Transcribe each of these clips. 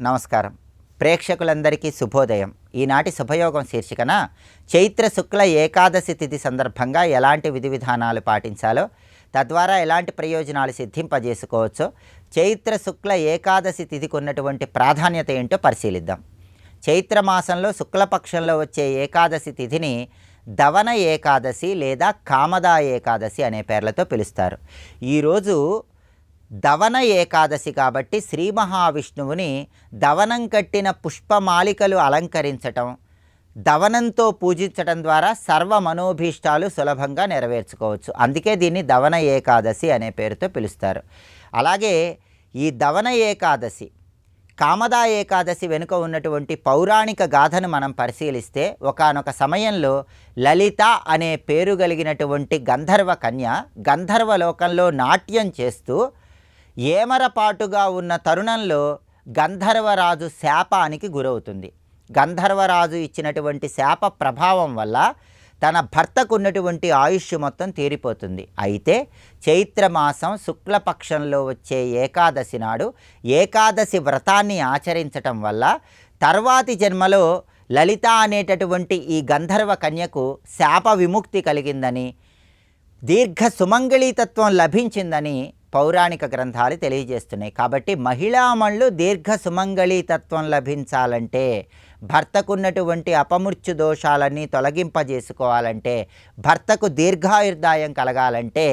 నమస్కారం. ప్రేక్షకులందరికీ శుభోదయం. ఈనాటి శుభయోగం శీర్షికన చైత్ర శుక్ల ఏకాదశి తిథి సందర్భంగా ఎలాంటి విధి విధానాలు పాటించాలో, తద్వారా ఎలాంటి ప్రయోజనాలు సిద్ధింపజేసుకోవచ్చో, చైత్ర శుక్ల ఏకాదశి తిథికి ఉన్నటువంటి ప్రాధాన్యత ఏంటో పరిశీలిద్దాం. చైత్ర మాసంలో శుక్లపక్షంలో వచ్చే ఏకాదశి తిథిని దవన ఏకాదశి లేదా కామదా ఏకాదశి అనే పేర్లతో పిలుస్తారు. ఈరోజు దవన ఏకాదశి కాబట్టి శ్రీ మహావిష్ణువుని దవనం కట్టిన పుష్పమాలికలు అలంకరించటం, దవనంతో పూజించటం ద్వారా సర్వ మనోభీష్టాలు సులభంగా నెరవేర్చుకోవచ్చు. అందుకే దీన్ని దవన ఏకాదశి అనే పేరుతో పిలుస్తారు. అలాగే ఈ దవన ఏకాదశి, కామదా ఏకాదశి వెనుక ఉన్నటువంటి పౌరాణిక గాథను మనం పరిశీలిస్తే, ఒకానొక సమయంలో లలిత అనే పేరు కలిగినటువంటి గంధర్వ కన్య గంధర్వలోకంలో నాట్యం చేస్తూ ఏమరపాటుగా ఉన్న తరుణంలో గంధర్వరాజు శాపానికి గురవుతుంది. గంధర్వరాజు ఇచ్చినటువంటి శాప ప్రభావం వల్ల తన భర్తకు ఉన్నటువంటి ఆయుష్ మొత్తం తీరిపోతుంది. అయితే చైత్రమాసం శుక్లపక్షంలో వచ్చే ఏకాదశి నాడు ఏకాదశి వ్రతాన్ని ఆచరించటం వల్ల తర్వాతి జన్మలో లలిత అనేటటువంటి ఈ గంధర్వ కన్యకు శాప విముక్తి కలిగిందని, దీర్ఘ సుమంగళీతత్వం లభించిందని పౌరాణిక గ్రంథాలు తెలియజేస్తున్నాయి. కాబట్టి మహిళామణులు దీర్ఘ సుమంగళీతత్వం లభించాలంటే, భర్తకున్నటువంటి అపమృత్యు దోషాలన్నీ తొలగింపజేసుకోవాలంటే, భర్తకు దీర్ఘాయుర్దాయం కలగాలంటే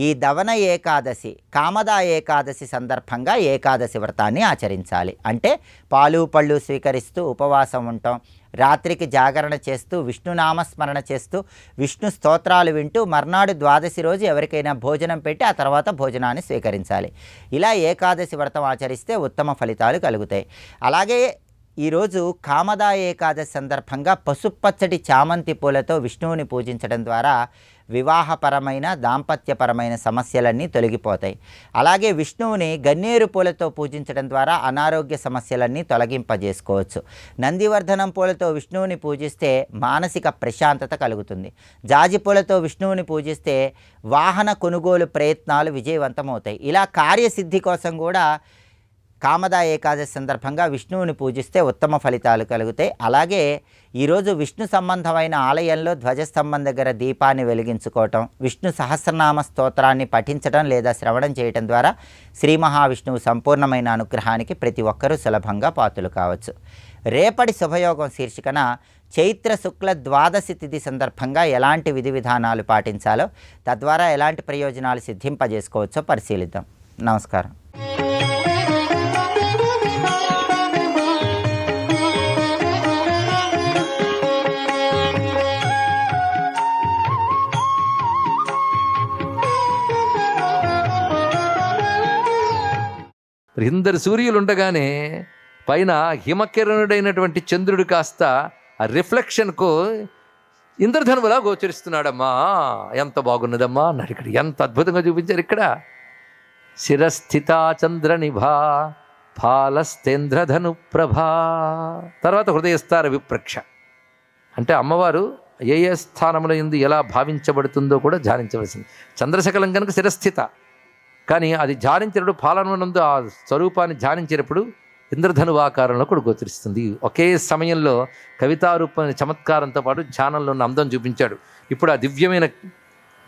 ఈ దవన ఏకాదశి, కామదా ఏకాదశి సందర్భంగా ఏకాదశి వ్రతాన్ని ఆచరించాలి. అంటే పాలు పళ్ళు స్వీకరిస్తూ ఉపవాసం ఉంటాం, రాత్రికి జాగరణ చేస్తూ విష్ణునామస్మరణ చేస్తూ విష్ణు స్తోత్రాలు వింటూ మర్నాడు ద్వాదశి రోజు ఎవరికైనా భోజనం పెట్టి ఆ తర్వాత భోజనాన్ని స్వీకరించాలి. ఇలా ఏకాదశి వ్రతం ఆచరిస్తే ఉత్తమ ఫలితాలు కలుగుతాయి. అలాగే ఈరోజు కామదా ఏకాదశి సందర్భంగా పసుపచ్చటి చామంతి పూలతో విష్ణువుని పూజించడం ద్వారా వివాహపరమైన దాంపత్యపరమైన సమస్యలన్నీ తొలగిపోతాయి. అలాగే విష్ణువుని గన్నేరు పూలతో పూజించడం ద్వారా అనారోగ్య సమస్యలన్నీ తొలగింపజేసుకోవచ్చు. నందివర్ధనం పూలతో విష్ణువుని పూజిస్తే మానసిక ప్రశాంతత కలుగుతుంది. జాజి పూలతో విష్ణువుని పూజిస్తే వాహన కొనుగోలు ప్రయత్నాలు విజయవంతమవుతాయి. ఇలా కార్యసిద్ధి కోసం కూడా కామదా ఏకాదశి సందర్భంగా విష్ణువుని పూజిస్తే ఉత్తమ ఫలితాలు కలుగుతాయి. అలాగే ఈరోజు విష్ణు సంబంధమైన ఆలయంలో ధ్వజస్తంభం దగ్గర దీపాన్ని వెలిగించుకోవటం, విష్ణు సహస్రనామ స్తోత్రాన్ని పఠించడం లేదా శ్రవణం చేయటం ద్వారా శ్రీ మహావిష్ణువు సంపూర్ణమైన అనుగ్రహానికి ప్రతి ఒక్కరూ సులభంగా పాత్రులు కావచ్చు. రేపటి శుభయోగం శీర్షికన చైత్ర శుక్ల ద్వాదశి తిథి సందర్భంగా ఎలాంటి విధి విధానాలు పాటించాలో, తద్వారా ఎలాంటి ప్రయోజనాలు సిద్ధింపజేసుకోవచ్చో పరిశీలిద్దాం. నమస్కారం. ఇందరు సూర్యులు ఉండగానే పైన హిమకిరణుడైనటువంటి చంద్రుడు కాస్త ఆ రిఫ్లెక్షన్కు ఇంద్రధనువులా గోచరిస్తున్నాడమ్మా. ఎంత బాగున్నదమ్మా అన్నాడు. ఇక్కడ ఎంత అద్భుతంగా చూపించారు. ఇక్కడ శిరస్థితా చంద్రనిభా ఫాలస్తేంద్రధను ప్రభా, తర్వాత హృదయస్థార విప్రక్ష. అంటే అమ్మవారు ఏ ఏ స్థానంలో ఎందు ఎలా భావించబడుతుందో కూడా ధ్యానించవలసింది. చంద్రశకలం కనుక శిరస్థిత, కానీ అది ధ్యానించినప్పుడు పాలనందు ఆ స్వరూపాన్ని ధ్యానించినప్పుడు ఇంద్రధనువు ఆకారంలో కూడా గోచరిస్తుంది. ఒకే సమయంలో కవితారూపమైన చమత్కారంతో పాటు ధ్యానంలో ఉన్న అందం చూపించాడు. ఇప్పుడు ఆ దివ్యమైన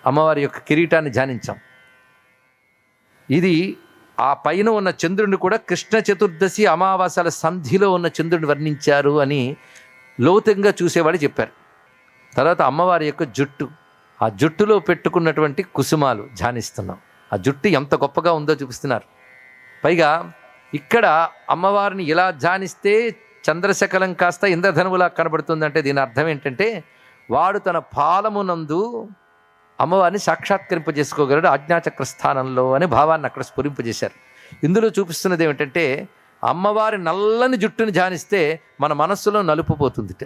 అమ్మవారి యొక్క కిరీటాన్ని ధ్యానించాం. ఇది ఆ పైన ఉన్న చంద్రుడిని కూడా కృష్ణ చతుర్దశి అమావాస్యల సంధిలో ఉన్న చంద్రుడిని వర్ణించారు అని లోతంగా చూసేవాడు చెప్పారు. తర్వాత అమ్మవారి యొక్క జుట్టు, ఆ జుట్టులో పెట్టుకున్నటువంటి కుసుమాలు ధ్యానిస్తున్నాం. ఆ జుట్టు ఎంత గొప్పగా ఉందో చూపిస్తున్నారు. పైగా ఇక్కడ అమ్మవారిని ఇలా ధ్యానిస్తే చంద్రశకలం కాస్త ఇంద్రధనువులా కనబడుతుందంటే దీని అర్థం ఏంటంటే, వాడు తన పాలమునందు అమ్మవారిని సాక్షాత్కరింపజేసుకోగలడు ఆజ్ఞాచక్ర స్థానంలో అనే భావాన్ని అక్కడ స్ఫురింపజేశారు. ఇందులో చూపిస్తున్నది ఏమిటంటే, అమ్మవారి నల్లని జుట్టుని ధ్యానిస్తే మన మనస్సులో నలుపు పోతుందిట.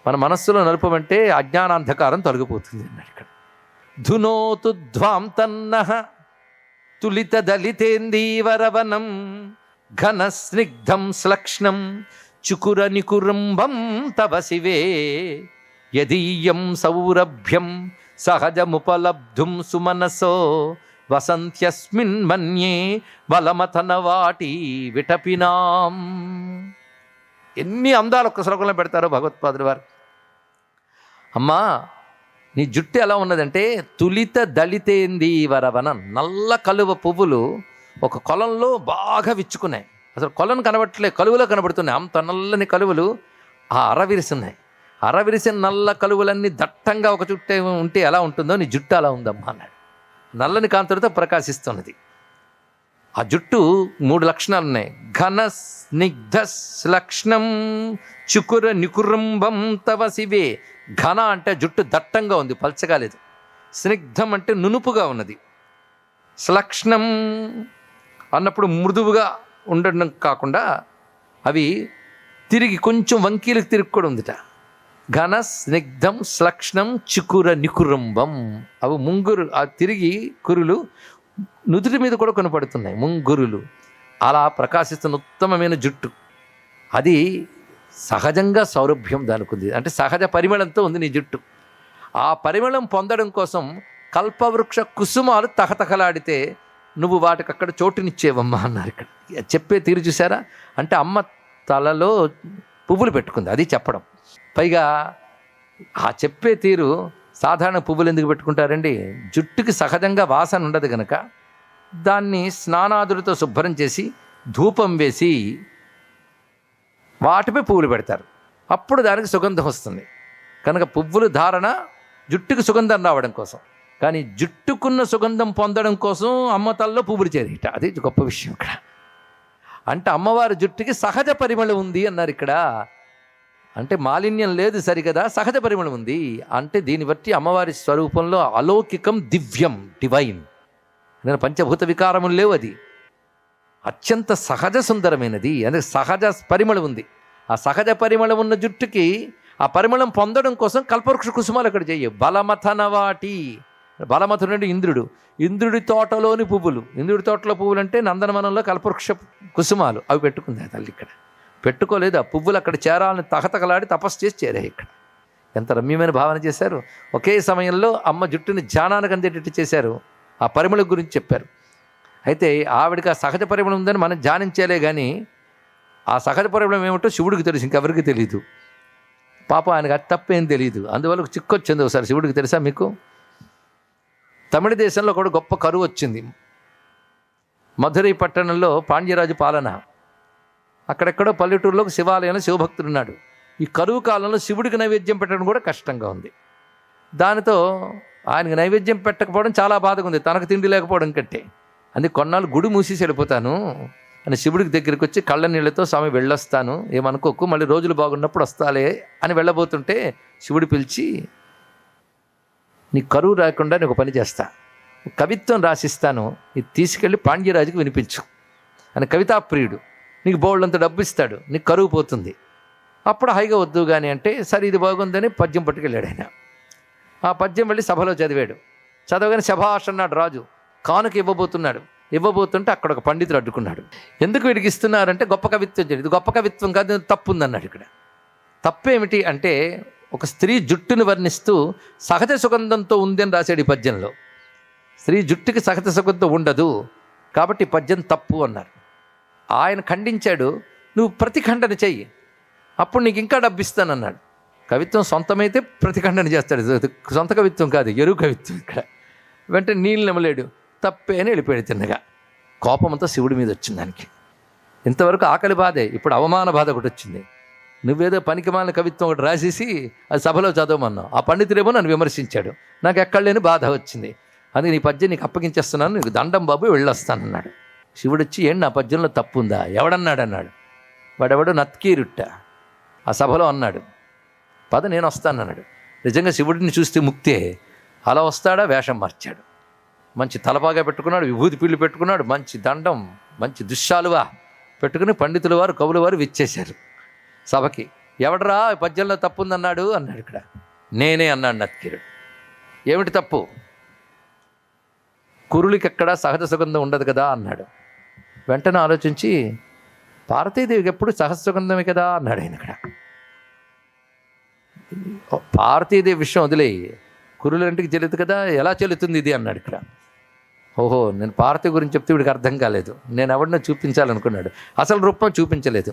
మన మనస్సులో నలుపు అంటే అజ్ఞానాంధకారం తొలగిపోతుంది అన్నాడు. ఇక్కడ ధునోతు ధ్వాం తన్నః తులిత దళితేందీవరవనం ఘన స్నిగ్ధం శ్లక్ష్ణం చుకుర నికురంబం తవ శివే యదీయం సౌరభ్యం సహజముపలబ్ధుం సుమనసో వసంత్యస్మిన్ మన్యే బలమథన వాటి విటపినాం. ఎన్ని అందాలు ఒక్క శ్లోకంలో పెడతారో భగవత్పాదులు వారు. అమ్మా నీ జుట్టు ఎలా ఉన్నదంటే తులిత దళితేంది వరవన, నల్ల కలువ పువ్వులు ఒక కొలంలో బాగా విచ్చుకున్నాయి. అసలు కొలను కనబట్టలే, కలువలో కనబడుతున్నాయి. అంత నల్లని కలువలు ఆ అరవిరిసున్నాయి. అరవిరిసిన నల్ల కలువలన్నీ దట్టంగా ఒక చుట్టే ఉంటే ఎలా ఉంటుందో నీ జుట్టు అలా ఉందమ్మా అన్నాడు. నల్లని కాంతులతో ప్రకాశిస్తున్నది. ఆ జుట్టు 3 లక్షణాలు ఉన్నాయి. ఘన స్నిగ్ధ లక్షణం చుకుర నికురంబం తవ శివే. ఘన అంటే జుట్టు దట్టంగా ఉంది, పల్చగా లేదు. స్నిగ్ధం అంటే నునుపుగా ఉన్నది. స్లక్షణం అన్నప్పుడు మృదువుగా ఉండడం కాకుండా అవి తిరిగి కొంచెం వంకీలకు తిరిగి కూడా ఉందిట. ఘన స్నిగ్ధం స్లక్షణం చికుర నికురంబం. అవి ముంగురు, ఆ తిరిగి కురులు నుదుటి మీద కూడా కొనపడుతున్నాయి, ముంగురులు. అలా ప్రకాశిస్తున్న ఉత్తమమైన జుట్టు. అది సహజంగా సౌరభ్యం దానికి ఉంది, అంటే సహజ పరిమళంతో ఉంది నీ జుట్టు. ఆ పరిమళం పొందడం కోసం కల్పవృక్ష కుసుమాలు తహతహలాడితే నువ్వు వాటికి అక్కడ చోటునిచ్చేవమ్మా అన్నారు. ఇక్కడ చెప్పే తీరు చూసారా? అంటే అమ్మ తలలో పువ్వులు పెట్టుకుంది, అది చెప్పడం. పైగా ఆ చెప్పే తీరు, సాధారణ పువ్వులు ఎందుకు పెట్టుకుంటారండి? జుట్టుకి సహజంగా వాసన ఉండదు కనుక దాన్ని స్నానాదులతో శుభ్రం చేసి ధూపం వేసి వాటిపై పువ్వులు పెడతారు. అప్పుడు దానికి సుగంధం వస్తుంది. కనుక పువ్వులు ధారణ జుట్టుకి సుగంధం రావడం కోసం. కానీ జుట్టుకున్న సుగంధం పొందడం కోసం అమ్మ తలలో పువ్వులు చేరిట. అది గొప్ప విషయం ఇక్కడ. అంటే అమ్మవారి జుట్టుకి సహజ పరిమళం ఉంది అన్నారు ఇక్కడ. అంటే మాలిన్యం లేదు సరికదా, సహజ పరిమళం ఉంది. అంటే దీన్ని బట్టి అమ్మవారి స్వరూపంలో అలౌకికం, దివ్యం, డివైన్. నేను పంచభూత వికారములు లేవు, అది అత్యంత సహజ సుందరమైనది. అందుకే సహజ పరిమళం ఉంది. ఆ సహజ పరిమళం ఉన్న జుట్టుకి ఆ పరిమళం పొందడం కోసం కల్పవృక్ష కుసుమాలు అక్కడ చెయ్యి. బలమథన వాటి, బలమథుడు అంటే ఇంద్రుడు. ఇంద్రుడి తోటలోని పువ్వులు, ఇంద్రుడి తోటలో పువ్వులు అంటే నందనవనంలో కల్పవృక్ష కుసుమాలు, అవి పెట్టుకుంది ఆ తల్లి. ఇక్కడ పెట్టుకోలేదు. ఆ పువ్వులు అక్కడ చేరాలని తహతకలాడి తపస్సు చేసి చేరాయి. ఇక్కడ ఎంత రమ్యమైన భావన చేశారు. ఒకే సమయంలో అమ్మ జుట్టుని ధ్యానానికి అందేటట్టు చేశారు. ఆ పరిమళం గురించి చెప్పారు. అయితే ఆవిడకి ఆ సహజ పరిమళం ఉందని మనం ధ్యానించేలే, కానీ ఆ సహజ పరిమళం ఏమిటో శివుడికి తెలుసు, ఇంకెవరికి తెలియదు. పాపం ఆయనకు అది తప్పేం తెలియదు. అందువల్ల చిక్కొచ్చింది ఒకసారి. శివుడికి తెలుసా మీకు? తమిళ దేశంలో కూడా గొప్ప కరువు వచ్చింది. మధురై పట్టణంలో పాండ్యరాజు పాలన. అక్కడెక్కడో పల్లెటూరులో ఒక శివాలయంలో శివభక్తుడు ఉన్నాడు. ఈ కరువు కాలంలో శివుడికి నైవేద్యం పెట్టడం కూడా కష్టంగా ఉంది. దానితో ఆయనకు నైవేద్యం పెట్టకపోవడం చాలా బాధగా ఉంది, తనకు తిండి లేకపోవడం కంటే. అందుకే కొన్నాళ్ళు గుడి మూసేసి వెళ్ళిపోతాను అని శివుడికి దగ్గరికి వచ్చి కళ్ళ నీళ్ళతో స్వామి వెళ్ళొస్తాను, ఏమనుకోకు, మళ్ళీ రోజులు బాగున్నప్పుడు వస్తాలే అని వెళ్ళబోతుంటే శివుడు పిలిచి, నీ కరువు రాకుండా నేను ఒక పని చేస్తా, కవిత్వం రాసిస్తాను, ఇది తీసుకెళ్ళి పాండ్యరాజుకి వినిపించు అని. కవితాప్రియుడు, నీకు బోళ్ళంత డబ్బు ఇస్తాడు, నీకు కరువు పోతుంది, అప్పుడు హైగా వద్దు కానీ అంటే సరే ఇది బాగుందని పద్యం పట్టుకెళ్ళాడు ఆయన. ఆ పద్యం వెళ్ళి సభలో చదివాడు. చదవగానే శభాష్ అన్నాడు రాజు. కానుక ఇవ్వబోతుంటే అక్కడ ఒక పండితుడు అడ్డుకున్నాడు. ఎందుకు వీడికి ఇస్తున్నారంటే గొప్ప కవిత్వం చేయదు, ఇది గొప్ప కవిత్వం కాదు, తప్పు ఉందన్నాడు. ఇక్కడ తప్పేమిటి అంటే ఒక స్త్రీ జుట్టును వర్ణిస్తూ సహజ సుగంధంతో ఉంది అని రాశాడు ఈ పద్యంలో. స్త్రీ జుట్టుకి సహజ సుగంధం ఉండదు కాబట్టి ఈ పద్యం తప్పు అన్నారు. ఆయన ఖండించాడు, నువ్వు ప్రతిఖండన చెయ్యి, అప్పుడు నీకు ఇంకా డబ్బు ఇస్తానన్నాడు. కవిత్వం సొంతమైతే ప్రతిఖండన చేస్తాడు, సొంత కవిత్వం కాదు, ఎరువు కవిత్వం. ఇక్కడ వెంటనే నీళ్ళు నమ్మలేడు, తప్పే అని వెళ్ళిపోయాడు తిన్నగా. కోపంతో శివుడి మీద వచ్చింది దానికి. ఇంతవరకు ఆకలి బాధే, ఇప్పుడు అవమాన బాధ ఒకటి వచ్చింది. నువ్వేదో పనికిమాలిన కవిత్వం ఒకటి రాసేసి అది సభలో చదవమన్నావు, ఆ పండితుడేమో నన్ను విమర్శించాడు, నాకు ఎక్కడ లేని బాధ వచ్చింది, అందుకే నీ పద్యం నీకు అప్పగించేస్తున్నాను, నీకు దండం బాబు వెళ్ళొస్తానన్నాడు. శివుడు వచ్చి, ఏంటి నా పద్యంలో తప్పు ఉందా? ఎవడన్నాడు అన్నాడు. వాడెవడో నత్కీరుట్ట ఆ సభలో అన్నాడు. పద నేను వస్తానన్నాడు. నిజంగా శివుడిని చూస్తే ముక్తే. అలా వస్తాడా? వేషం మార్చాడు, మంచి తలపాగా పెట్టుకున్నాడు, విభూతి పిల్లి పెట్టుకున్నాడు, మంచి దండం, మంచి దుశ్శాలువా పెట్టుకుని పండితుల వారు కవుల వారు విచ్చేశారు సభకి. ఎవడరా పద్యంలో తప్పు ఉందన్నాడు అన్నాడు. ఇక్కడ నేనే అన్నాడు నత్కీరుడు. ఏమిటి తప్పు? కురులకి ఎక్కడా సహజ సుగంధం ఉండదు కదా అన్నాడు. వెంటనే ఆలోచించి, పార్వతీదేవికి ఎప్పుడు సహజ సుగంధమే కదా అన్నాడు ఆయన. ఇక్కడ పార్వతీదేవి విషయం వదిలేయి, కురులంటికి చెల్లుతుంది కదా, ఎలా చెల్లుతుంది ఇది అన్నాడు. ఇక్కడ ఓహో, నేను పార్వతి గురించి చెప్తే వీడికి అర్థం కాలేదు, నేను ఎవరినో చూపించాలనుకున్నాడు, అసలు రూపం చూపించలేదు.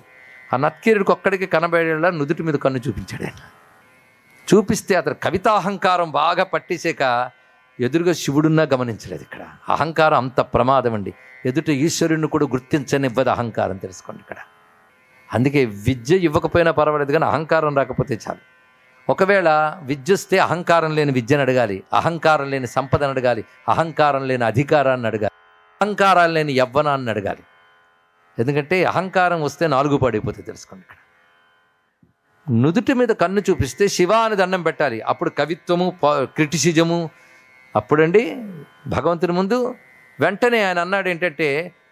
ఆ నత్కీరుడికి ఒక్కడికి కనబడేలా నుదుటి మీద కన్ను చూపించాడు ఆయన. చూపిస్తే అతను కవితాహంకారం బాగా పట్టేసాక ఎదురుగా శివుడున్నా గమనించలేదు. ఇక్కడ అహంకారం అంత ప్రమాదం అండి. ఎదుట ఈశ్వరుని కూడా గుర్తించనివ్వదు అహంకారం, తెలుసుకోండి ఇక్కడ. అందుకే విద్య ఇవ్వకపోయినా పర్వాలేదు, కానీ అహంకారం రాకపోతే చాలు. ఒకవేళ విద్య వస్తే అహంకారం లేని విద్యను అడగాలి, అహంకారం లేని సంపదను అడగాలి, అహంకారం లేని అధికారాన్ని అడగాలి, అహంకారాలు లేని యవ్వనాన్ని అడగాలి. ఎందుకంటే అహంకారం వస్తే నాలుగు పడిపోతుంది, తెలుసుకోండి ఇక్కడ. నుదుటి మీద కన్ను చూపిస్తే శివ అని దండం పెట్టాలి. అప్పుడు కవిత్వము, క్రిటిసిజము. అప్పుడండి భగవంతుని ముందు వెంటనే ఆయన అన్నాడు ఏంటంటే,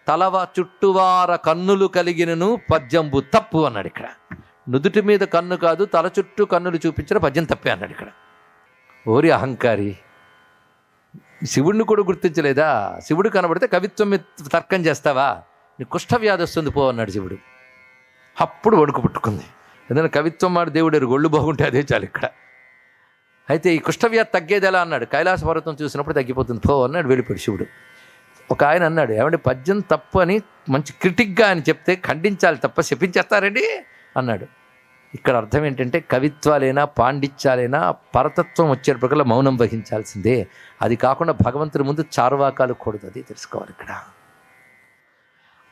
తలవ చుట్టువార కన్నులు కలిగినను పద్యంబు తప్పు అన్నాడు ఇక్కడ. నుదుటి మీద కన్ను కాదు, తల చుట్టూ కన్నులు చూపించిన పద్యం తప్పే అన్నాడు ఇక్కడ. ఓరి అహంకారి, శివుడిని కూడా గుర్తించలేదా? శివుడు కనబడితే కవిత్వం మీద తర్కం చేస్తావా? నీ కుష్ఠవ్యాధి వస్తుంది పో అన్నాడు శివుడు. అప్పుడు వణుకు పుట్టుకుంది. ఏదైనా కవిత్వం మాట దేవుడు ఒళ్ళు బాగుంటే అదే చాలు ఇక్కడ. అయితే ఈ కుష్ఠవ్యాధి తగ్గేది ఎలా అన్నాడు. కైలాస పర్వతం చూసినప్పుడు తగ్గిపోతుంది పో అన్నాడు, వెళ్ళిపోయాడు శివుడు. ఒక ఆయన అన్నాడు, ఏమంటే పద్యం తప్పు అని మంచి క్రిటిక్గా అని చెప్తే ఖండించాలి తప్ప శపించేస్తారండి అన్నాడు. ఇక్కడ అర్థం ఏంటంటే కవిత్వాలైనా పాండిత్యాలైనా పరతత్వం వచ్చేటప్పటికల్లా మౌనం వహించాల్సిందే. అది కాకుండా భగవంతుడి ముందు చారువాకాలు కూడదు, అది తెలుసుకోవాలి ఇక్కడ.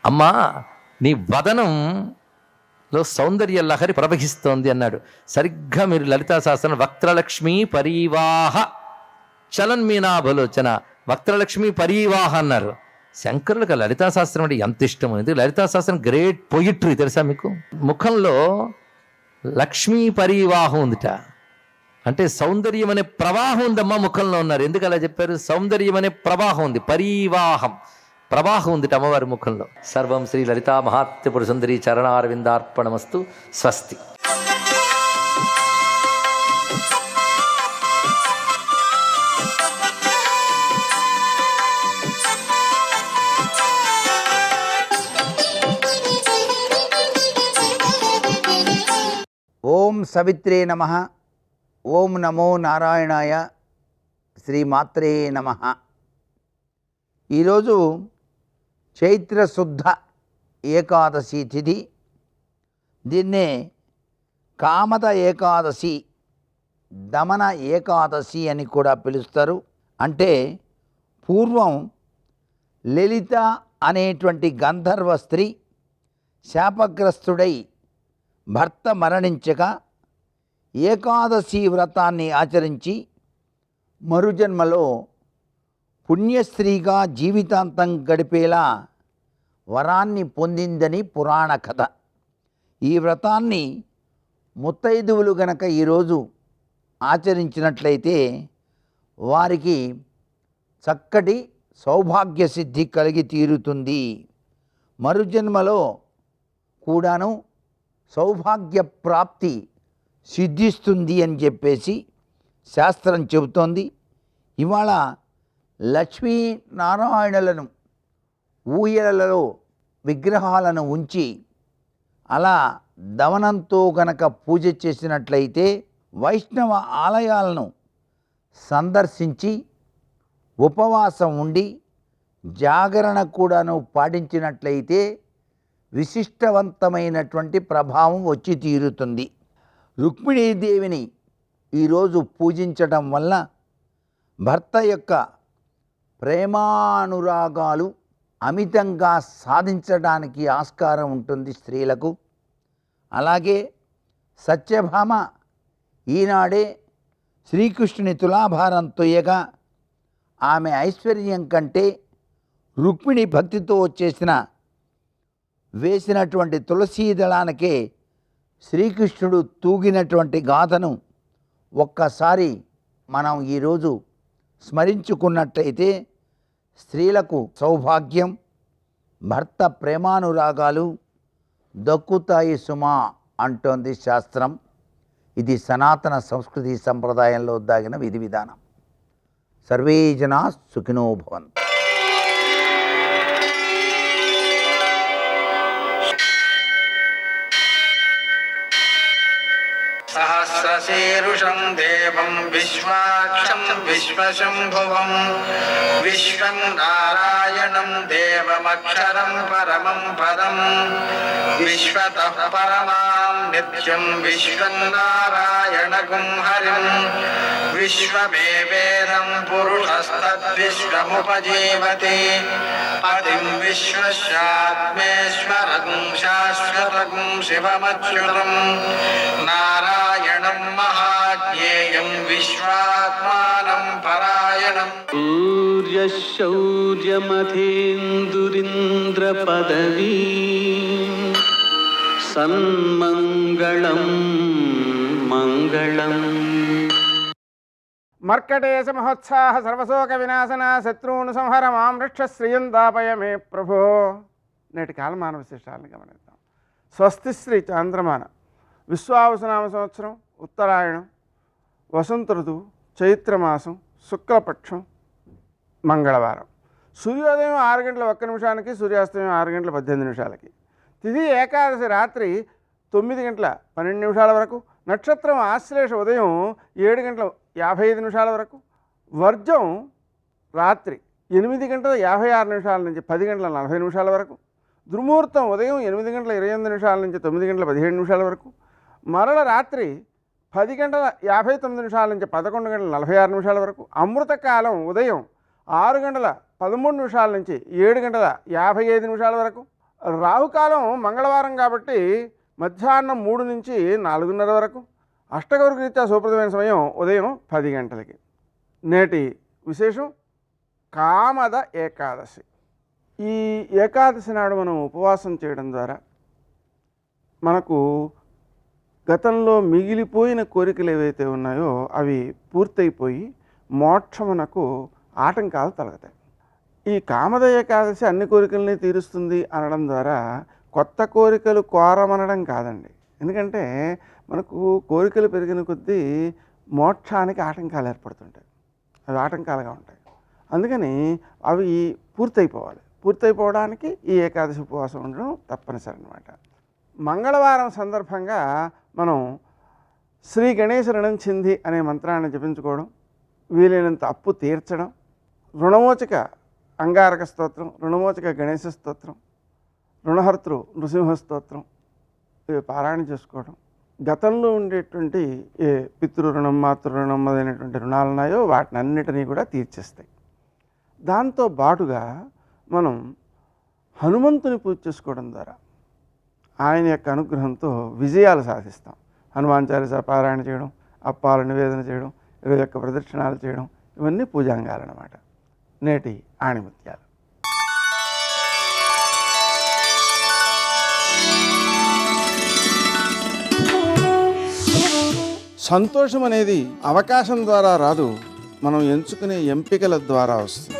అమ్మా, నీ వదనంలో సౌందర్య లహరి ప్రవహిస్తోంది అన్నాడు. సరిగ్గా మీరు లలితా శాస్త్రం వక్త్రలక్ష్మి పరీవాహ చలన్మీనాభలోచన, వక్త్రలక్ష్మి పరీవాహ అన్నారు. శంకరులకు లలితా శాస్త్రం అంటే ఎంత ఇష్టం అనేది. లలితా శాస్త్రం గ్రేట్ పొయిట్రీ, తెలుసా మీకు? ముఖంలో లక్ష్మీ పరీవాహం ఉందిట, అంటే సౌందర్యం అనే ప్రవాహం ఉందమ్మా ముఖంలో ఉన్నారు. ఎందుకు అలా చెప్పారు? సౌందర్యం అనే ప్రవాహం ఉంది, పరీవాహం ప్రవాహం ఉందిట అమ్మవారి ముఖంలో. సర్వం శ్రీ లలితా మహాత్రిపుర సుందరి చరణారవిందార్పణమస్తు. స్వస్తి. ఓం సవిత్రే నమః. ఓం నమో నారాయణాయ. శ్రీమాత్రే నమః. ఈరోజు చైత్రశుద్ధ ఏకాదశి తిథి. దీన్నే కామద ఏకాదశి, దమన ఏకాదశి అని కూడా పిలుస్తారు. అంటే పూర్వం లలిత అనేటువంటి గంధర్వ స్త్రీ శాపగ్రస్తుడై భర్త మరణించగా ఏకాదశి వ్రతాన్ని ఆచరించి మరుజన్మలో పుణ్యస్త్రీగా జీవితాంతం గడిపేలా వరాన్ని పొందిందని పురాణ కథ. ఈ వ్రతాన్ని ముత్తైదువులు గనక ఈరోజు ఆచరించినట్లయితే వారికి చక్కటి సౌభాగ్య సిద్ధి కలిగి తీరుతుంది. మరుజన్మలో కూడాను సౌభాగ్య ప్రాప్తి సిద్ధిస్తుంది అని చెప్పేసి శాస్త్రం చెబుతోంది. ఇవాళ లక్ష్మీనారాయణులను ఊయలలో విగ్రహాలను ఉంచి అలా దవనంతో గనక పూజ చేసినట్లయితే, వైష్ణవ ఆలయాలను సందర్శించి ఉపవాసం ఉండి జాగరణ కూడాను పాటించినట్లయితే విశిష్టవంతమైనటువంటి ప్రభావం వచ్చి తీరుతుంది. రుక్మిణీదేవిని ఈరోజు పూజించటం వల్ల భర్త యొక్క ప్రేమానురాగాలు అమితంగా సాధించడానికి ఆస్కారం ఉంటుంది స్త్రీలకు. అలాగే సత్యభామ ఈనాడే శ్రీకృష్ణుని తులాభారం తొయ్యగా ఆమె ఐశ్వర్యం కంటే రుక్మిణి భక్తితో వేసినటువంటి తులసీ దళానికే శ్రీకృష్ణుడు తూగినటువంటి గాథను ఒక్కసారి మనం ఈరోజు స్మరించుకున్నట్టయితే స్త్రీలకు సౌభాగ్యం, భర్త ప్రేమానురాగాలు దక్కుతాయి సుమా అంటోంది శాస్త్రం. ఇది సనాతన సంస్కృతి సంప్రదాయంలో దాగిన విధి విధానం. సర్వే జనా సుఖినో భవంతు. सहस्रशीरुषं देवं विश्वाक्षं विश्वशम्भुवं विश्वं नारायणं देवमक्षरं परमं पदं विश्वतः परमां नित्यं विश्वं नारायणगुं हरिं विश्वमेवेदं पुरुषस्तद्विश्वमुपजीवति पतिं विश्वस्यात्मेश्वरं शाश्वतं शिवमच्युतं नारायणं महाज्ञेयं विश्वात्मानं परायणं सूर्यशौर्यमथेन्दुरिन्द्रपदवी सन्मङ्गलं मङ्गलम् మర్కటేశ మహోత్సాహ సర్వశోక వినాశన శత్రువును సంహర మాం రక్ష శ్రియం దాపయ మే ప్రభో. నేటి కాలమాన విశేషాలను గమనిద్దాం. స్వస్తి శ్రీ చాంద్రమాన విశ్వావసునామ సంవత్సరం ఉత్తరాయణం వసంత ఋతువు చైత్రమాసం శుక్లపక్షం మంగళవారం. సూర్యోదయం 6:01 సూర్యాస్తమయం 6:18 తిథి ఏకాదశి రాత్రి 9:12 వరకు. నక్షత్రం ఆశ్లేష ఉదయం 7:55 వరకు. వర్జం రాత్రి 8:56 నుంచి 10:40 వరకు. దుర్ముహూర్తం ఉదయం 8:28 నుంచి 9:17 వరకు. మరల రాత్రి 10:59 నుంచి 11:46 వరకు. అమృతకాలం ఉదయం 6:13 నుంచి 7:55 వరకు. రాహుకాలం మంగళవారం కాబట్టి మధ్యాహ్నం 3 నుంచి 4:30 వరకు. అష్టగౌరి రీత్యా శుభప్రదమైన సమయం ఉదయం 10 గంటలకి. నేటి విశేషం కామద ఏకాదశి. ఈ ఏకాదశి నాడు మనం ఉపవాసం చేయడం ద్వారా మనకు గతంలో మిగిలిపోయిన కోరికలు ఏవైతే ఉన్నాయో అవి పూర్తయిపోయి మోక్షమునకు ఆటంకాలు తొలగుతాయి. ఈ కామద ఏకాదశి అన్ని కోరికల్ని తీరుస్తుంది అనడం ద్వారా కొత్త కోరికలు కోరమనడం కాదండి. ఎందుకంటే మనకు కోరికలు పెరిగిన కొద్దీ మోక్షానికి ఆటంకాలు ఏర్పడుతుంటాయి, అవి ఆటంకాలుగా ఉంటాయి. అందుకని అవి పూర్తయిపోవాలి. పూర్తయిపోవడానికి ఈ ఏకాదశి ఉపవాసం ఉండడం తప్పనిసరి అన్నమాట. మంగళవారం సందర్భంగా మనం శ్రీ గణేశ రుణం చింది అనే మంత్రాన్ని జపించుకోవడం, వీలైనంత అప్పు తీర్చడం, రుణమోచక అంగారక స్తోత్రం, రుణమోచక గణేశ స్తోత్రం, రుణహర్తృ నృసింహ స్తోత్రం ఇవి పారాయణ చేసుకోవడం, గతంలో ఉండేటువంటి ఏ పితృ రుణం మాతృ రుణం మొదలైనటువంటి రుణాలు ఉన్నాయో వాటిని అన్నిటినీ కూడా తీర్చేస్తాయి. దాంతో బాటుగా మనం హనుమంతుని పూజ చేసుకోవడం ద్వారా ఆయన యొక్క అనుగ్రహంతో విజయాలు సాధిస్తాం. హనుమాన్ చాలీసా పారాయణ చేయడం, అప్పాల నివేదన చేయడం, 21 ప్రదక్షిణాలు చేయడం ఇవన్నీ పూజాంగాలన్నమాట. నేటి ఆణిముత్యాలు. సంతోషం అనేది అవకాశం ద్వారా రాదు, మనం ఎంచుకునే ఎంపికల ద్వారా వస్తుంది.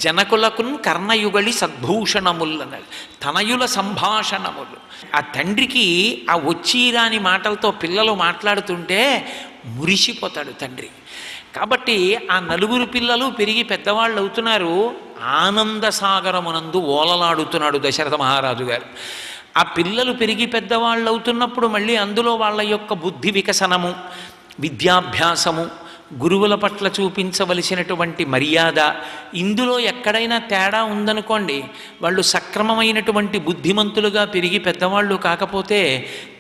జనకులకున్ కర్ణయుగళి సద్భూషణములన్నది తనయుల సంభాషణములు. ఆ తండ్రికి ఆ వచ్చిరాని మాటలతో పిల్లలు మాట్లాడుతుంటే మురిసిపోతాడు తండ్రి. కాబట్టి ఆ 4 పిల్లలు పెరిగి పెద్దవాళ్ళు అవుతున్నారు. ఆనంద సాగరమునందు ఓలలాడుతున్నాడు దశరథ మహారాజు గారు. ఆ పిల్లలు పెరిగి పెద్దవాళ్ళు అవుతున్నప్పుడు మళ్ళీ అందులో వాళ్ళ యొక్క బుద్ధి వికసనము, విద్యాభ్యాసము, గురువుల పట్ల చూపించవలసినటువంటి మర్యాద, ఇందులో ఎక్కడైనా తేడా ఉందనుకోండి, వాళ్ళు సక్రమమైనటువంటి బుద్ధిమంతులుగా పెరిగి పెద్దవాళ్ళు కాకపోతే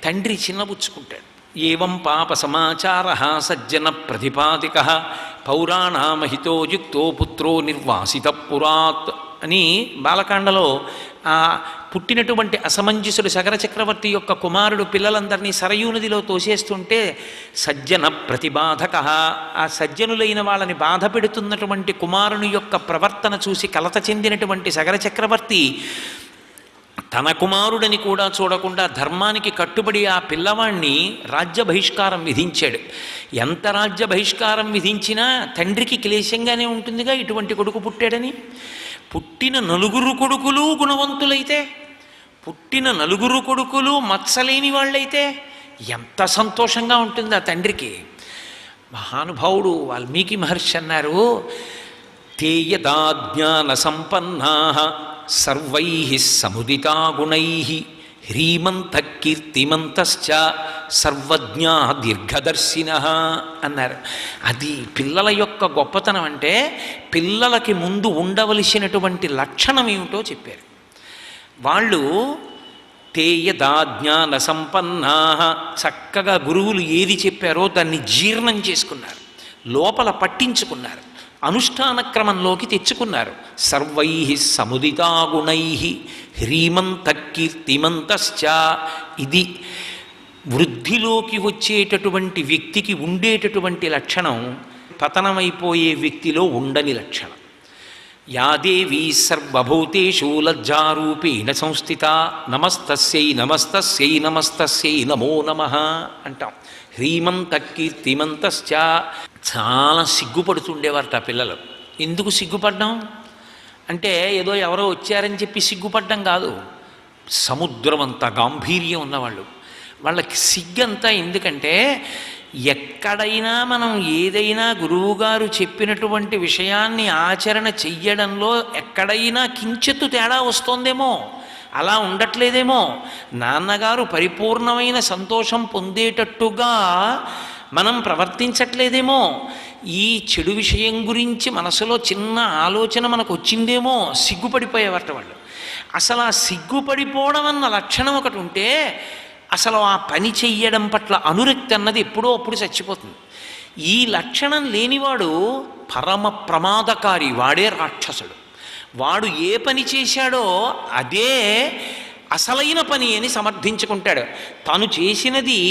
తండ్రి చిన్నబుచ్చుకుంటాడు. ఏవం పాప సమాచార సజ్జన ప్రతిపాదిక పౌరాణామహితో యుక్తో పుత్రో నిర్వాసిత పురాత్ అని బాలకాండలో పుట్టినటువంటి అసమంజసుడు సగర చక్రవర్తి యొక్క కుమారుడు పిల్లలందరినీ సరయూ నదిలో తోసేస్తుంటే సజ్జన ప్రతిబాధక, ఆ సజ్జనులైన వాళ్ళని బాధ పెడుతున్నటువంటి కుమారుని యొక్క ప్రవర్తన చూసి కలత చెందినటువంటి సగర చక్రవర్తి తన కుమారుడని కూడా చూడకుండా ధర్మానికి కట్టుబడి ఆ పిల్లవాణ్ణి రాజ్య బహిష్కారం విధించాడు. ఎంత రాజ్య బహిష్కారం విధించినా తండ్రికి క్లేశంగానే ఉంటుందిగా ఇటువంటి కొడుకు పుట్టాడని. పుట్టిన 4 కొడుకులు గుణవంతులైతే, పుట్టిన 4 కొడుకులు మత్సలేని వాళ్ళైతే ఎంత సంతోషంగా ఉంటుంది ఆ తండ్రికి. మహానుభావుడు వాల్మీకి మహర్షి అన్నారు, తే యదా జ్ఞాన సంపన్నా సర్వై సముదితా గుణై హ్రీమంత కీర్తిమంతశ్చ సర్వజ్ఞా దీర్ఘదర్శిన అన్నారు. అది పిల్లల యొక్క గొప్పతనం. అంటే పిల్లలకి ముందు ఉండవలసినటువంటి లక్షణం ఏమిటో చెప్పారు. వాళ్ళు తే యదా జ్ఞాన సంపన్నా, చక్కగా గురువులు ఏది చెప్పారో దాన్ని జీర్ణం చేసుకున్నారు, లోపల పట్టించుకున్నారు, అనుష్ఠాన క్రమంలోకి తెచ్చుకున్నారు. సర్వై సముదితా గుణై హ్రీమంత కీర్తిమంతశ్చ. ఇది వృద్ధిలోకి వచ్చేటటువంటి వ్యక్తికి ఉండేటటువంటి లక్షణం పతనమైపోయే వ్యక్తిలో ఉండని లక్షణం. యా దేవీ సర్వభూతేషు లజ్జారూపేణ సంస్థిత నమస్తస్యై నమస్తస్యై నమస్తస్యై నమో నమః అంటాం. హ్రీమంత కీర్తిమంతశ్చ. చాలా సిగ్గుపడుతుండేవారట పిల్లలు. ఎందుకు సిగ్గుపడ్డాం అంటే ఏదో ఎవరో వచ్చారని చెప్పి సిగ్గుపడ్డం కాదు. సముద్రం అంత గాంభీర్యం ఉన్నవాళ్ళు. వాళ్ళకి సిగ్గంతా ఎందుకంటే ఎక్కడైనా మనం ఏదైనా గురువుగారు చెప్పినటువంటి విషయాన్ని ఆచరణ చెయ్యడంలో ఎక్కడైనా కించెత్తు తేడా వస్తోందేమో, అలా ఉండట్లేదేమో, నాన్నగారు పరిపూర్ణమైన సంతోషం పొందేటట్టుగా మనం ప్రవర్తించట్లేదేమో, ఈ చెడు విషయం గురించి మనసులో చిన్న ఆలోచన మనకు వచ్చిందేమో, సిగ్గుపడిపోయేవారట వాళ్ళు. అసలు ఆ సిగ్గుపడిపోవడం అన్న లక్షణం ఒకటి ఉంటే అసలు ఆ పని చెయ్యడం పట్ల అనురక్తి అన్నది ఎప్పుడో అప్పుడు చచ్చిపోతుంది. ఈ లక్షణం లేనివాడు పరమ ప్రమాదకారి, వాడే రాక్షసుడు. వాడు ఏ పని చేశాడో అదే అసలైన పని అని సమర్థించుకుంటాడు. తను చేసినది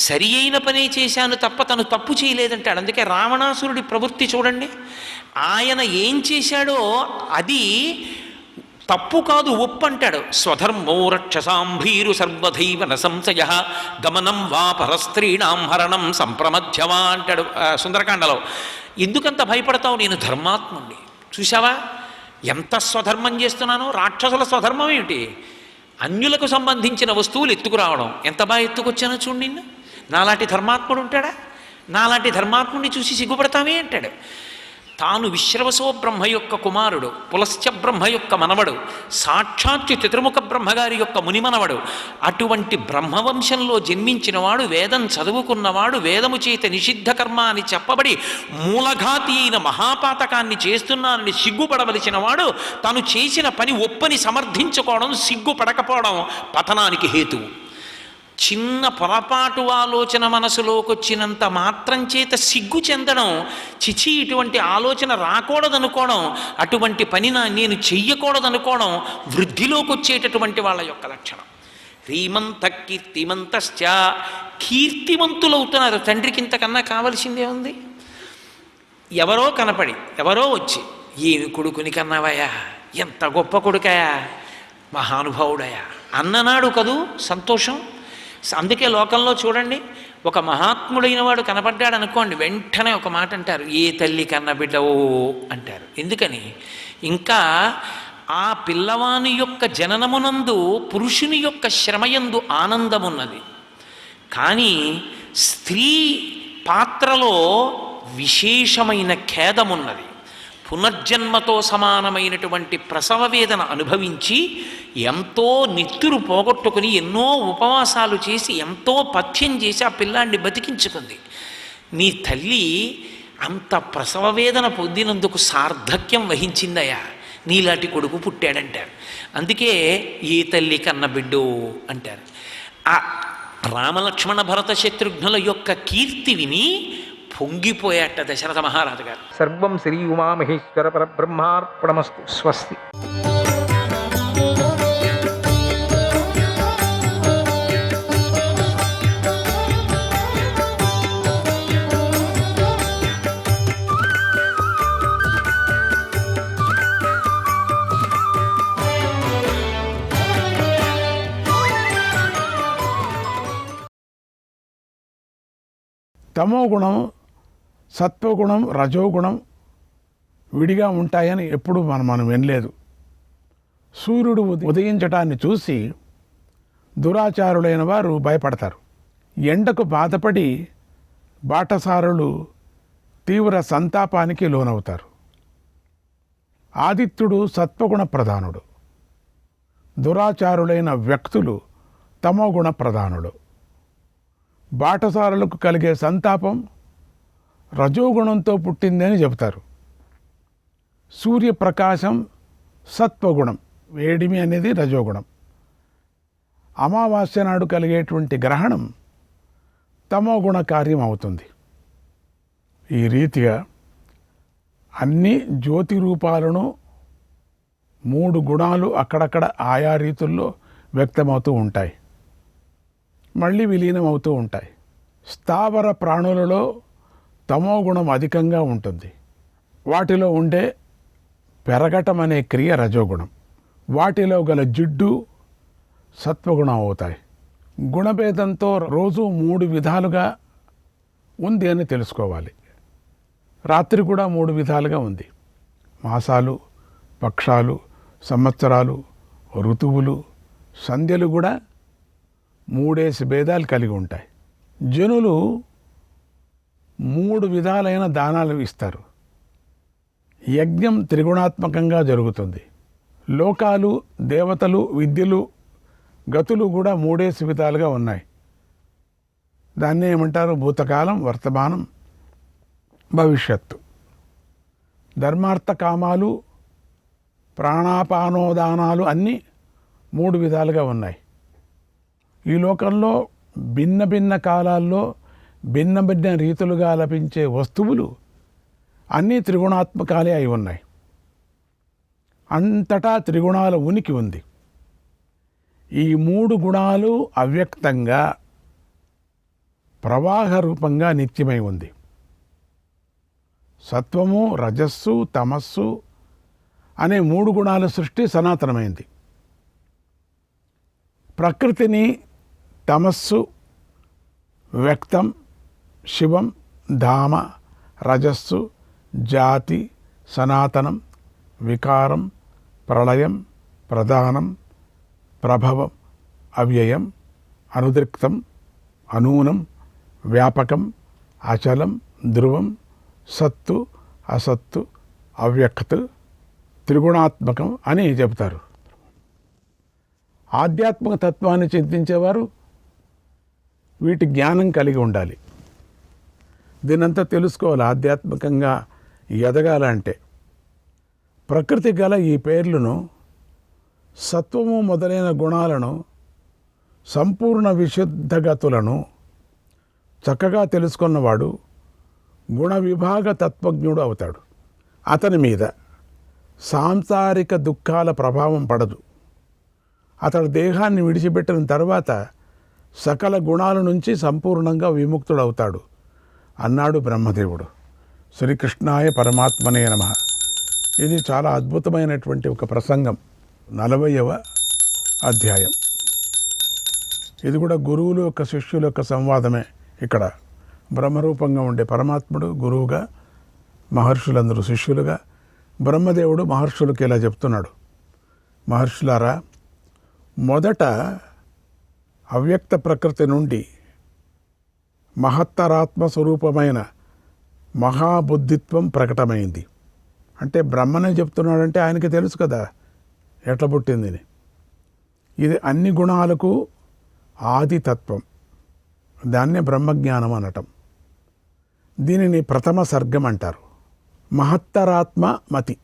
సరి అయిన పనే చేశాను తప్ప తను తప్పు చేయలేదంటాడు. అందుకే రావణాసురుడి ప్రవృత్తి చూడండి. ఆయన ఏం చేశాడో అది తప్పు కాదు, ఒప్పు అంటాడు. స్వధర్మో రక్షసాంభీరు సర్వధైవ న సంశయ గమనం వా పరస్త్రీణాం హరణం సంప్రమధ్యవా అంటాడు సుందరకాండలో. ఎందుకంత భయపడతావు, నేను ధర్మాత్ముణ్ణి. చూసావా ఎంత స్వధర్మం చేస్తున్నానో. రాక్షసుల స్వధర్మం ఏమిటి? అన్యులకు సంబంధించిన వస్తువులు ఎత్తుకురావడం. ఎంత బాగా ఎత్తుకొచ్చానో చూడు నిన్ను. నాలాంటి ధర్మాత్ముడు ఉంటాడా? నాలాంటి ధర్మాత్ముడిని చూసి సిగ్గుపడతామే అంటాడు. తాను విశ్రవసో బ్రహ్మ యొక్క కుమారుడు, పులశ్చ బ్రహ్మ యొక్క మనవడు, సాక్షాత్తు చతుర్ముఖ బ్రహ్మగారి యొక్క మునిమనవడు. అటువంటి బ్రహ్మవంశంలో జన్మించినవాడు, వేదం చదువుకున్నవాడు, వేదము చేత నిషిద్ధ కర్మ అని చెప్పబడి మూలఘాతి అయిన మహాపాతకాన్ని చేస్తున్నానని సిగ్గుపడవలసిన వాడు తాను చేసిన పని ఒప్పని సమర్థించుకోవడం, సిగ్గుపడకపోవడం పతనానికి హేతువు. చిన్న పొరపాటు ఆలోచన మనసులోకి వచ్చినంత మాత్రం చేత సిగ్గు చెందడం, చిచి ఇటువంటి ఆలోచన రాకూడదనుకోవడం, అటువంటి పని నేను చెయ్యకూడదనుకోవడం వృద్ధిలోకి వచ్చేటటువంటి వాళ్ళ యొక్క లక్షణం. హ్రీమంత కీర్తిమంతశ్చ. కీర్తిమంతులవుతున్నారు. తండ్రికి ఇంతకన్నా కావలసిందే ఉంది? ఎవరో కనపడి ఎవరో వచ్చి ఏమి కొడుకుని కన్నావయ్యా, ఎంత గొప్ప కొడుకయా, మహానుభావుడయా అన్ననాడు కదూ సంతోషం. అందుకే లోకంలో చూడండి, ఒక మహాత్ముడైన వాడు కనపడ్డాడు అనుకోండి, వెంటనే ఒక మాట అంటారు, ఏ తల్లి కన్న బిడ్డవో అంటారు. ఎందుకని? ఇంకా ఆ పిల్లవాని యొక్క జననమునందు పురుషుని యొక్క శ్రమయందు ఆనందమున్నది. కానీ స్త్రీ పాత్రలో విశేషమైన ఖేదమున్నది. పునర్జన్మతో సమానమైనటువంటి ప్రసవ వేదన అనుభవించి ఎంతో నెత్తురు పోగొట్టుకుని ఎన్నో ఉపవాసాలు చేసి ఎంతో పథ్యం చేసి ఆ పిల్లాన్ని బతికించుకుంది. నీ తల్లి అంత ప్రసవ వేదన పొందినందుకు సార్థక్యం వహించిందయా, నీలాంటి కొడుకు పుట్టాడంటారు. అందుకే ఏ తల్లి కన్న బిడ్డో అంటారు. ఆ రామలక్ష్మణ భరత శత్రుఘ్నుల యొక్క కీర్తి విని పొంగిపోయాట దశరథ మహారాజు గారు. సర్వం శ్రీ ఉమామహేశ్వర పరబ్రహ్మార్పణమస్తు. స్వస్తి. తమో గుణం, సత్వగుణం, రజోగుణం విడిగా ఉంటాయని ఎప్పుడు మనం వినలేదు. సూర్యుడు ఉదయించటాన్ని చూసి దురాచారులైన వారు భయపడతారు. ఎండకు బాధపడి బాటసారులు తీవ్ర సంతాపానికి లోనవుతారు. ఆదిత్యుడు సత్వగుణ ప్రధానుడు, దురాచారులైన వ్యక్తులు తమోగుణ ప్రధానులు. బాటసారులకు కలిగే సంతాపం రజోగుణంతో పుట్టిందని చెబుతారు. సూర్యప్రకాశం సత్వగుణం, వేడిమి అనేది రజోగుణం. అమావాస్య నాడు కలిగేటువంటి గ్రహణం తమోగుణ కార్యం అవుతుంది. ఈ రీతిగా అన్ని జ్యోతి రూపాలను 3 గుణాలు అక్కడక్కడ ఆయా రీతుల్లో వ్యక్తమవుతూ ఉంటాయి, మళ్ళీ విలీనమవుతూ ఉంటాయి. స్థావర ప్రాణులలో తమోగుణం అధికంగా ఉంటుంది. వాటిలో ఉండే పెరగటం అనే క్రియ రజోగుణం. వాటిలో గల జిడ్డు సత్వగుణం అవుతాయి. గుణభేదంతో రోజు 3 విధాలుగా ఉంది అని తెలుసుకోవాలి. రాత్రి కూడా 3 విధాలుగా ఉంది. మాసాలు, పక్షాలు, సంవత్సరాలు, ఋతువులు, సంధ్యలు కూడా 3 భేదాలు కలిగి ఉంటాయి. జనులు 3 విధాలైన దానాలు ఇస్తారు. యజ్ఞం త్రిగుణాత్మకంగా జరుగుతుంది. లోకాలు, దేవతలు, విద్యలు, గతులు కూడా 3 విధాలుగా ఉన్నాయి. దాన్ని ఏమంటారు? భూతకాలం, వర్తమానం, భవిష్యత్తు. ధర్మార్థ కామాలు, ప్రాణాపానోదానాలు అన్నీ 3 విధాలుగా ఉన్నాయి. ఈ లోకంలో భిన్న భిన్న కాలాల్లో భిన్న భిన్న రీతులుగా లభించే వస్తువులు అన్నీ త్రిగుణాత్మకాలే అయి ఉన్నాయి. అంతటా త్రిగుణాల ఉనికి ఉంది. ఈ 3 గుణాలు అవ్యక్తంగా ప్రవాహ రూపంగా నిత్యమై ఉంది. సత్వము, రజస్సు, తమస్సు అనే 3 గుణాల సృష్టి సనాతనమైంది. ప్రకృతిని తమస్సు, వ్యక్తం, శివం, ధామ, రజస్సు, జాతి, సనాతనం, వికారం, ప్రళయం, ప్రధానం, ప్రభవం, అవ్యయం, అనుద్రిక్తం, అనూనం, వ్యాపకం, అచలం, ధ్రువం, సత్తు, అసత్తు, అవ్యక్త్, త్రిగుణాత్మకం అని చెబుతారు. ఆధ్యాత్మిక తత్వాన్ని చింతించేవారు వీటి జ్ఞానం కలిగి ఉండాలి. దీనంతా తెలుసుకోవాలి. ఆధ్యాత్మికంగా ఎదగాలంటే ప్రకృతి గల ఈ పేర్లను, సత్వము మొదలైన గుణాలను, సంపూర్ణ విశుద్ధగతులను చక్కగా తెలుసుకున్నవాడు గుణ విభాగ తత్వజ్ఞుడు అవుతాడు. అతని మీద సాంసారిక దుఃఖాల ప్రభావం పడదు. అతడు దేహాన్ని విడిచిపెట్టిన తర్వాత సకల గుణాల నుంచి సంపూర్ణంగా విముక్తుడవుతాడు అన్నాడు బ్రహ్మదేవుడు. శ్రీకృష్ణాయ పరమాత్మనే నమః. ఇది చాలా అద్భుతమైనటువంటి ఒక ప్రసంగం, 40వ అధ్యాయం. ఇది కూడా గురువులు యొక్క శిష్యుల యొక్క సంవాదమే. ఇక్కడ బ్రహ్మరూపంగా ఉండే పరమాత్ముడు గురువుగా, మహర్షులందరూ శిష్యులుగా, బ్రహ్మదేవుడు మహర్షులకు ఇలా చెప్తున్నాడు. మహర్షులారా, మొదట అవ్యక్త ప్రకృతి నుండి మహత్తరాత్మ స్వరూపమైన మహాబుద్ధిత్వం ప్రకటమైంది. అంటే బ్రహ్మనే చెప్తున్నాడంటే ఆయనకి తెలుసు కదా ఎట్లా పుట్టిందని. ఇది అన్ని గుణాలకు ఆదితత్వం. దాన్నే బ్రహ్మజ్ఞానం అనటం. దీనిని ప్రథమ సర్గం అంటారు. మహత్తరాత్మ మతి.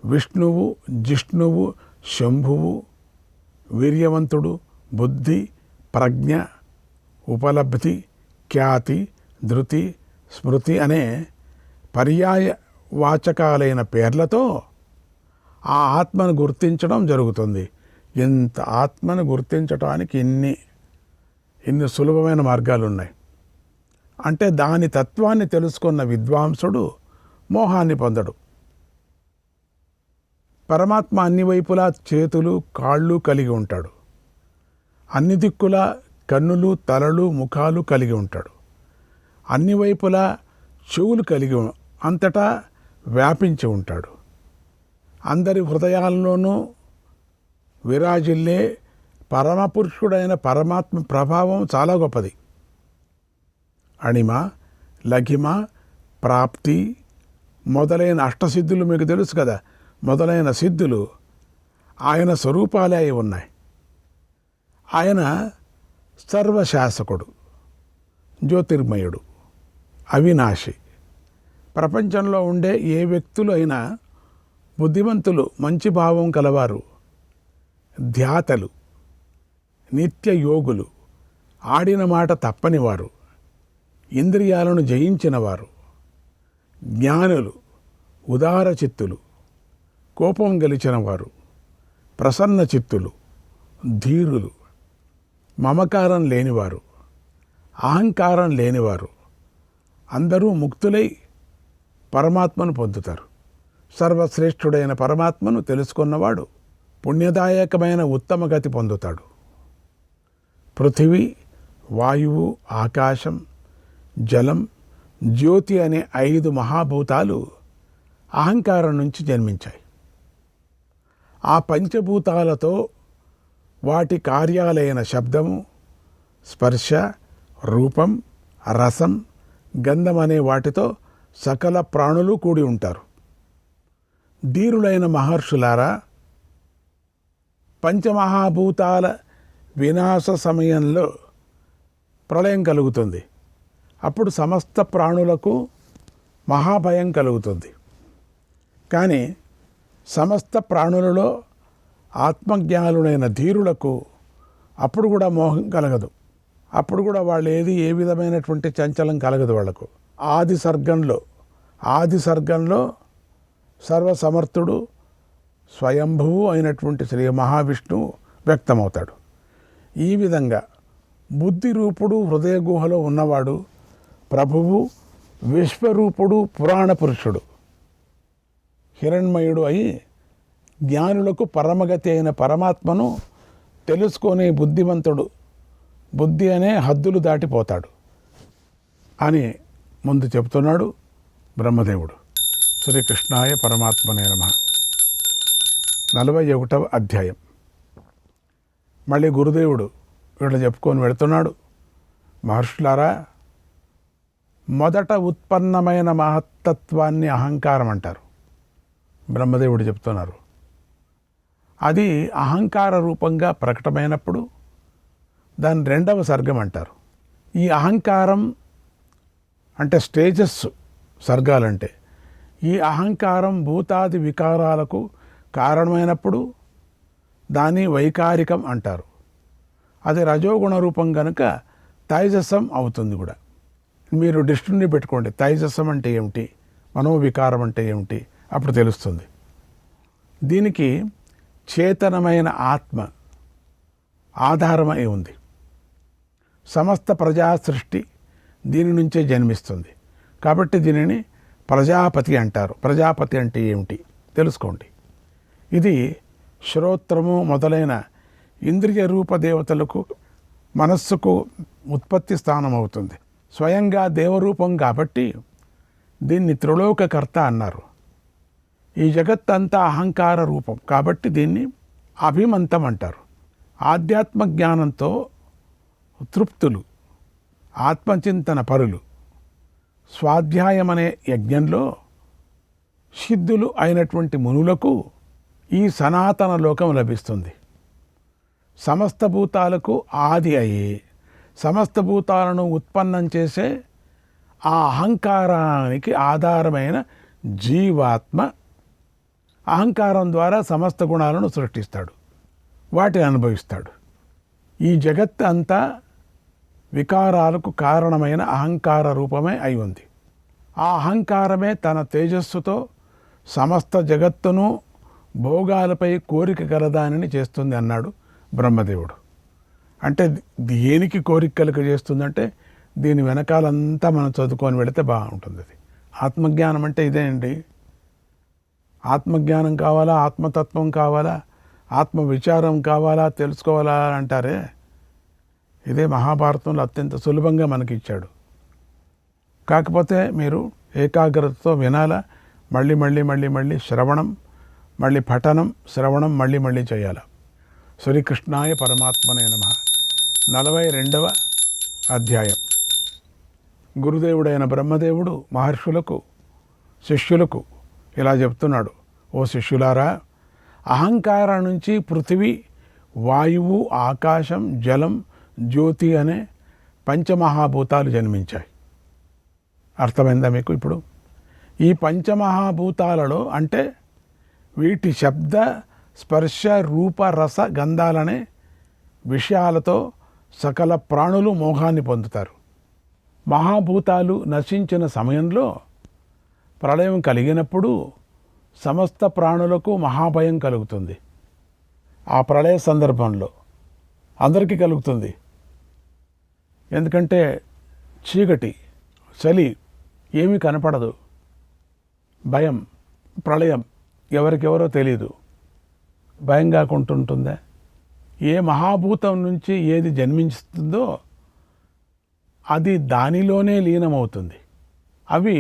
విష్ణువు, జిష్ణువు, శంభువు, వీర్యవంతుడు, బుద్ధి, ప్రజ్ఞ, ఉపలబ్ధి, ఖ్యాతి, ధృతి, స్మృతి అనే పర్యాయ వాచకాలైన పేర్లతో ఆ ఆత్మను గుర్తించడం జరుగుతుంది. ఎంత ఆత్మను గుర్తించడానికి ఇన్ని సులభమైన మార్గాలు ఉన్నాయి. అంటే దాని తత్వాన్ని తెలుసుకున్న విద్వాంసుడు మోహాన్ని పొందడు. పరమాత్మ అన్ని వైపులా చేతులు, కాళ్ళు కలిగి ఉంటాడు. అన్ని దిక్కులా కన్నులు, తలలు, ముఖాలు కలిగి ఉంటాడు. అన్ని వైపులా చెవులు కలిగి అంతటా వ్యాపించి ఉంటాడు. అందరి హృదయాల్లోనూ విరాజిల్లే పరమపురుషుడైన పరమాత్మ ప్రభావం చాలా గొప్పది. అణిమ, లఘిమ, ప్రాప్తి మొదలైన అష్టసిద్ధులు మీకు తెలుసు కదా. మొదలైన సిద్ధులు ఆయన స్వరూపాలే అయి ఉన్నాయి. ఆయన సర్వశాసకుడు, జ్యోతిర్మయుడు, అవినాశి. ప్రపంచంలో ఉండే ఏ వ్యక్తులు అయినా బుద్ధిమంతులు, మంచి భావం కలవారు, ధ్యాతలు, నిత్య యోగులు, ఆడిన మాట తప్పనివారు, ఇంద్రియాలను జయించినవారు, జ్ఞానులు, ఉదార చిత్తులు, కోపం గెలిచినవారు, ప్రసన్న చిత్తులు, ధీరులు, మమకారం లేనివారు, అహంకారం లేనివారు అందరూ ముక్తులై పరమాత్మను పొందుతారు. సర్వశ్రేష్ఠుడైన పరమాత్మను తెలుసుకున్నవాడు పుణ్యదాయకమైన ఉత్తమ గతి పొందుతాడు. పృథివీ, వాయువు, ఆకాశం, జలం, జ్యోతి అనే 5 మహాభూతాలు అహంకారం నుంచి జన్మించాయి. ఆ పంచభూతాలతో వాటి కార్యాలైన శబ్దము, స్పర్శ, రూపం, రసం, గంధం అనే వాటితో సకల ప్రాణులు కూడి ఉంటారు. ధీరులైన మహర్షులారా, పంచమహాభూతాల వినాశ సమయంలో ప్రళయం కలుగుతుంది. అప్పుడు సమస్త ప్రాణులకు మహాభయం కలుగుతుంది. కానీ సమస్త ప్రాణులలో ఆత్మజ్ఞానులైన ధీరులకు అప్పుడు కూడా మోహం కలగదు. అప్పుడు కూడా వాళ్ళు ఏ విధమైనటువంటి చంచలం కలగదు వాళ్లకు. ఆది సర్గంలో సర్వసమర్థుడు, స్వయంభువు అయినటువంటి శ్రీ మహావిష్ణువు వ్యక్తమవుతాడు. ఈ విధంగా బుద్ధి రూపుడు, హృదయ గుహలో ఉన్నవాడు ప్రభువు, విశ్వరూపుడు, పురాణ పురుషుడు, హిరణ్మయుడు అయి జ్ఞానులకు పరమగతి అయిన పరమాత్మను తెలుసుకునే బుద్ధిమంతుడు బుద్ధి అనే హద్దులు దాటిపోతాడు అని ముందు చెబుతున్నాడు బ్రహ్మదేవుడు. శ్రీకృష్ణాయ పరమాత్మనే నమః. 41వ అధ్యాయం. మళ్ళీ గురుదేవుడు వీళ్ళు చెప్పుకొని వెళుతున్నాడు. మహర్షులారా, మొదట ఉత్పన్నమైన మహత్తత్వాన్ని అహంకారం అంటారు. బ్రహ్మదేవుడు చెప్తున్నారు. అది అహంకార రూపంగా ప్రకటమైనప్పుడు దాన్ని 2వ సర్గం అంటారు. ఈ అహంకారం అంటే స్టేజెస్, సర్గాలంటే ఈ అహంకారం భూతాది వికారాలకు కారణమైనప్పుడు దాన్ని వైకారికం అంటారు. అది రజోగుణ రూపం కనుక తైజసం అవుతుంది కూడా. మీరు డిక్షనరీ పెట్టుకోండి, తైజసం అంటే ఏమిటి, మనోవికారం అంటే ఏమిటి, అప్పుడు తెలుస్తుంది. దీనికి చేతనమైన ఆత్మ ఆధారమై ఉంది. సమస్త ప్రజా సృష్టి దీని నుంచే జన్మిస్తుంది. కాబట్టి దీనిని ప్రజాపతి అంటారు. ప్రజాపతి అంటే ఏమిటి తెలుసుకోండి. ఇది శ్రోత్రము మొదలైన ఇంద్రియ రూప దేవతలకు మనస్సుకు ఉత్పత్తి స్థానం అవుతుంది. స్వయంగా దేవరూపం కాబట్టి దీన్ని త్రిలోకకర్త అన్నారు. ఈ జగత్తంతా అహంకార రూపం కాబట్టి దీన్ని అభిమంతం అంటారు. ఆధ్యాత్మ జ్ఞానంతో తృప్తులు, ఆత్మచింతన పరులు, స్వాధ్యాయం అనే యజ్ఞంలో సిద్ధులు అయినటువంటి మునులకు ఈ సనాతన లోకం లభిస్తుంది. సమస్త భూతాలకు ఆది అయ్యి సమస్త భూతాలను ఉత్పన్నం చేసే ఆ అహంకారానికి ఆధారమైన జీవాత్మ అహంకారం ద్వారా సమస్త గుణాలను సృష్టిస్తాడు, వాటిని అనుభవిస్తాడు. ఈ జగత్ అంతా వికారాలకు కారణమైన అహంకార రూపమే అయి ఉంది. ఆ అహంకారమే తన తేజస్సుతో సమస్త జగత్తును భోగాలపై కోరిక కలదానిని చేస్తుంది అన్నాడు బ్రహ్మదేవుడు. అంటే దేనికి కోరిక కలుగ చేస్తుందంటే దీని వెనకాలంతా మనం చదువుకొని వెళితే బాగుంటుంది. అది ఆత్మజ్ఞానం అంటే ఇదే అండి. ఆత్మజ్ఞానం కావాలా, ఆత్మతత్వం కావాలా, ఆత్మ విచారం కావాలా, తెలుసుకోవాలా అంటారే, ఇదే మహాభారతంలో అత్యంత సులభంగా మనకి ఇచ్చాడు. కాకపోతే మీరు ఏకాగ్రతతో వినాలా, మళ్ళీ శ్రవణం, మళ్ళీ పఠనం, శ్రవణం మళ్ళీ చేయాలి. శ్రీకృష్ణాయ పరమాత్మనే నమః. 42వ అధ్యాయం. గురుదేవుడైన బ్రహ్మదేవుడు మహర్షులకు శిష్యులకు ఇలా చెప్తున్నాడు. ఓ శిష్యులారా, అహంకారం నుంచి పృథివీ, వాయువు, ఆకాశం, జలం, జ్యోతి అనే పంచమహాభూతాలు జన్మించాయి. అర్థమైందా మీకు? ఇప్పుడు ఈ పంచమహాభూతాలలో అంటే వీటి శబ్ద, స్పర్శ, రూప, రస, గంధాలనే విషయాలతో సకల ప్రాణులు మోహాన్ని పొందుతారు. మహాభూతాలు నశించిన సమయంలో ప్రళయం కలిగినప్పుడు సమస్త ప్రాణులకు మహాభయం కలుగుతుంది. ఆ ప్రళయ సందర్భంలో అందరికీ కలుగుతుంది. ఎందుకంటే చీకటి, చలి, ఏమీ కనపడదు. భయం, ప్రళయం, ఎవరికెవరో తెలియదు. భయం కాకుంటుంటుందా? ఏ మహాభూతం నుంచి ఏది జన్మిస్తుందో అది దానిలోనే లీనమవుతుంది. అవి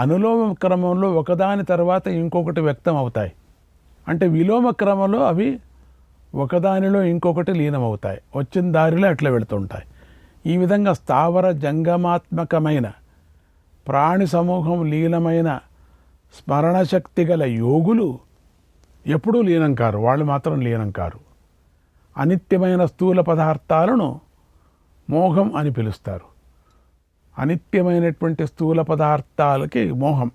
అనులోమ క్రమంలో ఒకదాని తర్వాత ఇంకొకటి వ్యక్తం అవుతాయి. అంటే విలోమ క్రమంలో అవి ఒకదానిలో ఇంకొకటి లీనమవుతాయి. వచ్చిన దారిలో అట్లా వెళుతుంటాయి. ఈ విధంగా స్థావర జంగమాత్మకమైన ప్రాణి సమూహం లీనమైన స్మరణశక్తి గల యోగులు ఎప్పుడూ లీనం కారు. వాళ్ళు మాత్రం లీనం కారు. అనిత్యమైన స్థూల పదార్థాలను మోహం అని పిలుస్తారు. అనిత్యమైనటువంటి స్థూల పదార్థాలకి మోహం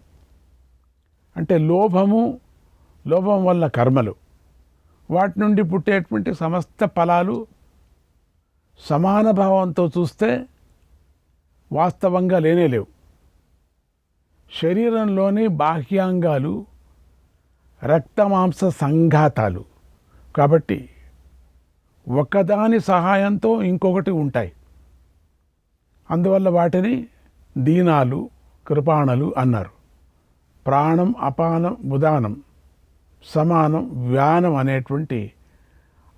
అంటే లోభము. లోభం వల్ల కర్మలు, వాటి నుండి పుట్టేటువంటి సమస్త ఫలాలు సమాన భావంతో చూస్తే వాస్తవంగా లేనేలేవు. శరీరంలోని బాహ్యాంగాలు రక్తమాంస సంఘాతాలు కాబట్టి ఒకదాని సహాయంతో ఇంకొకటి ఉంటాయి. అందువల్ల వాటిని దీనాలు, కృపాణలు అన్నారు. ప్రాణం, అపానం, ఉదానం, సమానం, వ్యానం అనేటువంటి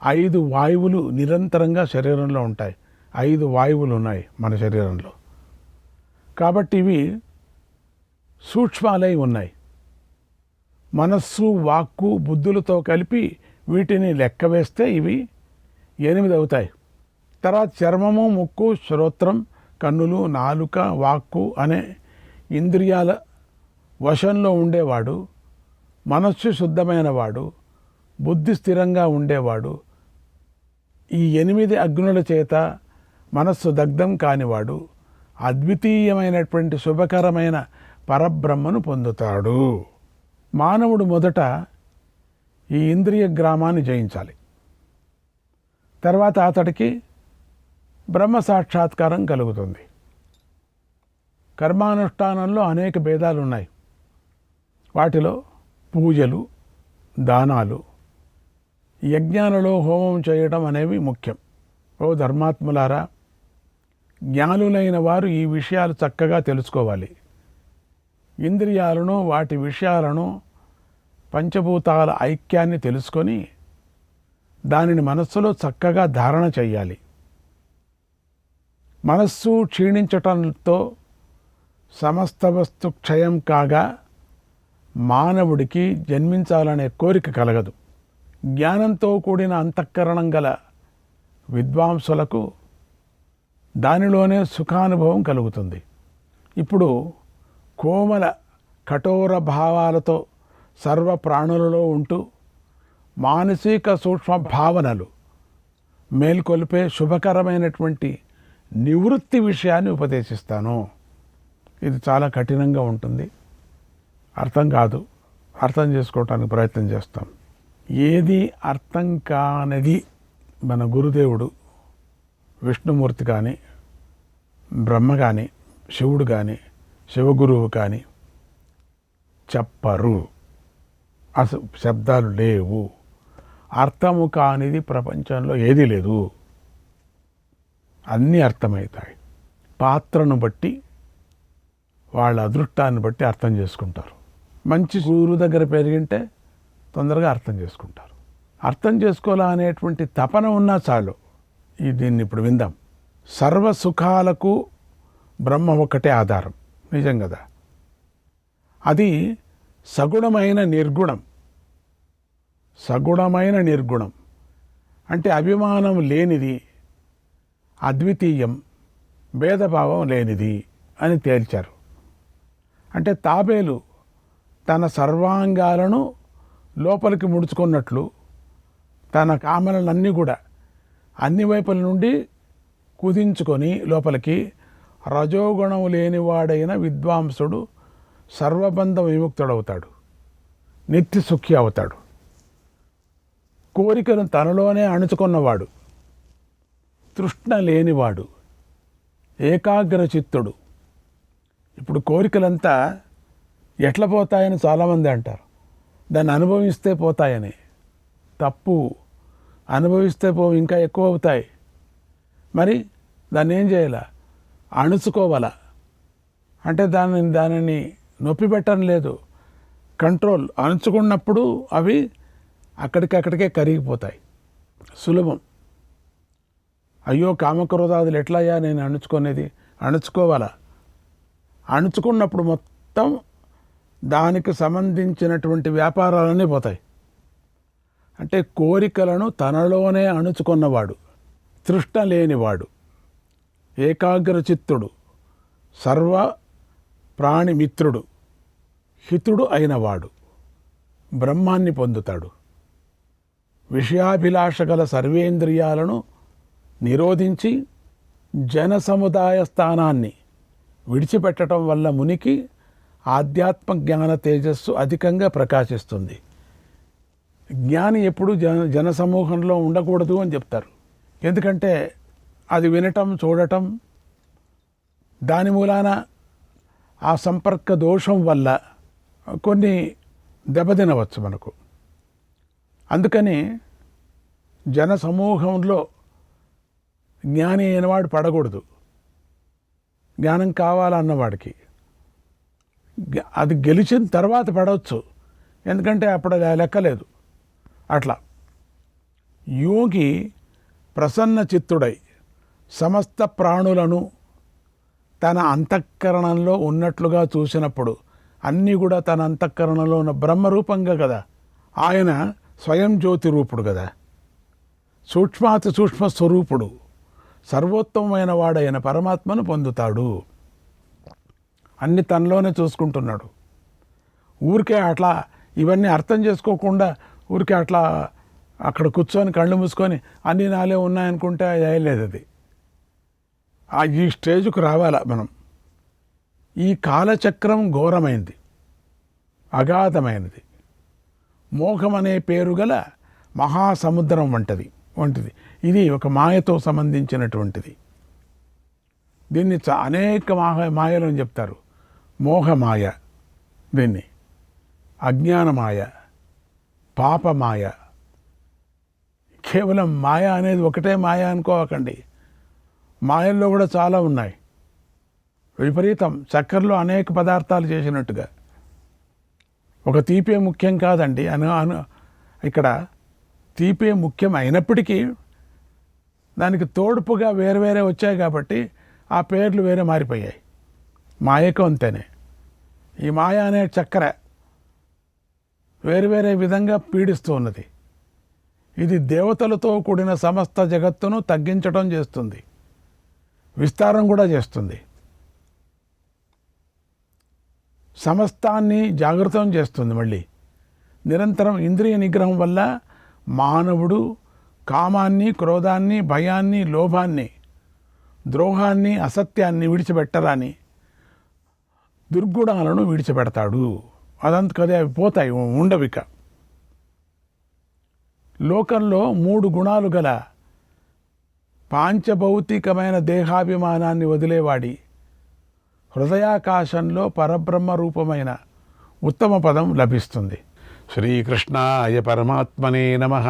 5 వాయువులు నిరంతరంగా శరీరంలో ఉంటాయి. 5 వాయువులు ఉన్నాయి మన శరీరంలో. కాబట్టి ఇవి సూక్ష్మాలై ఉన్నాయి. మనస్సు, వాక్కు, బుద్ధులతో కలిపి వీటిని లెక్క వేస్తే ఇవి 8 అవుతాయి. తర్వాత చర్మము, ముక్కు, శ్రోత్రం, కన్నులు, నాలుక, వాక్కు అనే ఇంద్రియాల వశంలో ఉండేవాడు, మనస్సు శుద్ధమైన వాడు, బుద్ధి స్థిరంగా ఉండేవాడు, ఈ 8 అగ్నుల చేత మనస్సు దగ్ధం కానివాడు అద్వితీయమైనటువంటి శుభకరమైన పరబ్రహ్మను పొందుతాడు. మానవుడు మొదట ఈ ఇంద్రియ గ్రామాన్ని జయించాలి. తర్వాత అతడికి బ్రహ్మ సాక్షాత్కారం కలుగుతుంది. కర్మానుష్ఠానంలో అనేక భేదాలు ఉన్నాయి. వాటిలో పూజలు, దానాలు, యజ్ఞాలలో హోమం చేయడం అనేవి ముఖ్యం. ఓ ధర్మాత్ములారా, జ్ఞానులైన వారు ఈ విషయాలు చక్కగా తెలుసుకోవాలి. ఇంద్రియాలను, వాటి విషయాలను, పంచభూతాల ఐక్యాన్ని తెలుసుకొని దానిని మనస్సులో చక్కగా ధారణ చెయ్యాలి. మనస్సు క్షీణించటంతో సమస్త వస్తు క్షయం కాగా మానవుడికి జన్మించాలనే కోరిక కలగదు. జ్ఞానంతో కూడిన అంతఃకరణం గల విద్వాంసులకు దానిలోనే సుఖానుభవం కలుగుతుంది. ఇప్పుడు కోమల కఠోర భావాలతో సర్వ ప్రాణులలో ఉంటూ మానసిక సూక్ష్మ భావనలు మేల్కొల్పే శుభకరమైనటువంటి నివృత్తి విషయాన్ని ఉపదేశిస్తాను. ఇది చాలా కఠినంగా ఉంటుంది, అర్థం కాదు. అర్థం చేసుకోవటానికి ప్రయత్నం చేస్తాం. ఏది అర్థం కానిది మన గురుదేవుడు విష్ణుమూర్తి కానీ, బ్రహ్మ కానీ, శివుడు కానీ, శివగురువు కానీ చెప్పరు. అసలు శబ్దాలు లేవు. అర్థము కానిది ప్రపంచంలో ఏదీ లేదు. అన్నీ అర్థమవుతాయి. పాత్రను బట్టి, వాళ్ళ అదృష్టాన్ని బట్టి అర్థం చేసుకుంటారు. మంచి గురువు దగ్గర పెరిగింటే తొందరగా అర్థం చేసుకుంటారు. అర్థం చేసుకోవాలనేటువంటి తపన ఉన్నా చాలు. దీన్ని ఇప్పుడు విందాం. సర్వ సుఖాలకు బ్రహ్మ ఒక్కటే ఆధారం. నిజం కదా? అది సగుణమైన నిర్గుణం. సగుణమైన నిర్గుణం అంటే అభిమానం లేనిది, అద్వితీయం, భేదభావం లేనిది అని తేల్చారు. అంటే తాబేలు తన సర్వాంగాలను లోపలికి ముడుచుకున్నట్లు తన కామలన్నీ కూడా అన్ని వైపుల నుండి కుదించుకొని లోపలికి రజోగుణం లేనివాడైన విద్వాంసుడు సర్వబంధ విముక్తుడవుతాడు, నిత్య సుఖి అవుతాడు. కోరికను తనలోనే అణుచుకున్నవాడు, తృష్ణ లేనివాడు, ఏకాగ్ర చిత్తుడు. ఇప్పుడు కోరికలంతా ఎట్లా పోతాయని చాలామంది అంటారు. దాన్ని అనుభవిస్తే పోతాయని. తప్పు. అనుభవిస్తే ఇంకా ఎక్కువ అవుతాయి. మరి దాన్ని ఏం చేయాల? అణుచుకోవాల. అంటే దానిని నొప్పి పెట్టడం లేదు, కంట్రోల్. అణుచుకున్నప్పుడు అవి అక్కడికక్కడికే కరిగిపోతాయి. సులభం. అయ్యో కామక్రోధాదులు ఎట్లయ్యా నేను అణుచుకునేది? అణుచుకోవాలా. అణుచుకున్నప్పుడు మొత్తం దానికి సంబంధించినటువంటి వ్యాపారాలన్నీ పోతాయి. అంటే కోరికలను తనలోనే అణుచుకున్నవాడు, తృష్ణ లేనివాడు, ఏకాగ్ర చిత్తుడు, సర్వ ప్రాణిమిత్రుడు, హితుడు అయినవాడు బ్రహ్మాన్ని పొందుతాడు. విషయాభిలాష గల సర్వేంద్రియాలను నిరోధించి జన సముదాయ స్థానాన్ని విడిచిపెట్టడం వల్ల మునికి ఆధ్యాత్మ జ్ఞాన తేజస్సు అధికంగా ప్రకాశిస్తుంది. జ్ఞాని ఎప్పుడు జనసమూహంలో ఉండకూడదు అని చెప్తారు. ఎందుకంటే అది వినటం, చూడటం, దాని మూలాన ఆ సంపర్క దోషం వల్ల కొన్ని దెబ్బతినవచ్చు మనకు. అందుకని జనసమూహంలో జ్ఞాని అయినవాడు పడకూడదు. జ్ఞానం కావాలన్నవాడికి అది గెలిచిన తర్వాత పడవచ్చు, ఎందుకంటే అప్పుడు అది లెక్కలేదు. అట్లా యోగి ప్రసన్న చిత్తుడై సమస్త ప్రాణులను తన అంతఃకరణంలో ఉన్నట్లుగా చూసినప్పుడు అన్నీ కూడా తన అంతఃకరణలో ఉన్న బ్రహ్మరూపంగా కదా, ఆయన స్వయం జ్యోతి రూపుడు కదా, సూక్ష్మాతి సూక్ష్మ స్వరూపుడు, సర్వోత్తమమైన వాడైన పరమాత్మను పొందుతాడు. అన్ని తనలోనే చూసుకుంటున్నాడు. ఊరికే అట్లా ఇవన్నీ అర్థం చేసుకోకుండా ఊరికే అట్లా అక్కడ కూర్చొని కళ్ళు మూసుకొని అన్నీ నాలే ఉన్నాయనుకుంటే అయ్యలేదు. అది ఈ స్టేజ్కు రావాలా మనం. ఈ కాలచక్రం ఘోరమైంది, అగాధమైనది. మోహం అనే పేరు గల మహాసముద్రం వంటిది. ఇది ఒక మాయతో సంబంధించినటువంటిది. దీన్ని అనేక మాయలు అని చెప్తారు. మోహమాయ, దీన్ని అజ్ఞానమాయ, పాపమాయ. కేవలం మాయ అనేది ఒకటే మాయ అనుకోకండి. మాయల్లో కూడా చాలా ఉన్నాయి. విపరీతం. చక్కెరలో అనేక పదార్థాలు చేసినట్టుగా. ఒక తీపే ముఖ్యం కాదండి. ఇక్కడ తీపే ముఖ్యం అయినప్పటికీ దానికి తోడుపుగా వేరే వచ్చాయి కాబట్టి ఆ పేర్లు వేరే మారిపోయాయి. మాయకు అంతేనే. ఈ మాయ అనే చక్కెర వేరే విధంగా పీడిస్తూ ఉన్నది. ఇది దేవతలతో కూడిన సమస్త జగత్తును తగ్గించడం చేస్తుంది, విస్తారం కూడా చేస్తుంది. సమస్తాన్ని జాగృతం చేస్తుంది. మళ్ళీ నిరంతరం ఇంద్రియ నిగ్రహం వల్ల మానవుడు కామాన్ని, క్రోధాన్ని, భయాన్ని, లోభాన్ని, ద్రోహాన్ని, అసత్యాన్ని విడిచిపెట్టరాని దుర్గుణాలను విడిచిపెడతాడు. అదంతకదే అవి పోతాయి, ఉండవిక. లోకంలో 3 గుణాలు గల పాంచభౌతికమైన దేహాభిమానాన్ని వదిలేవాడి హృదయాకాశంలో పరబ్రహ్మ రూపమైన ఉత్తమ పదం లభిస్తుంది. శ్రీకృష్ణాయ పరమాత్మనే నమః.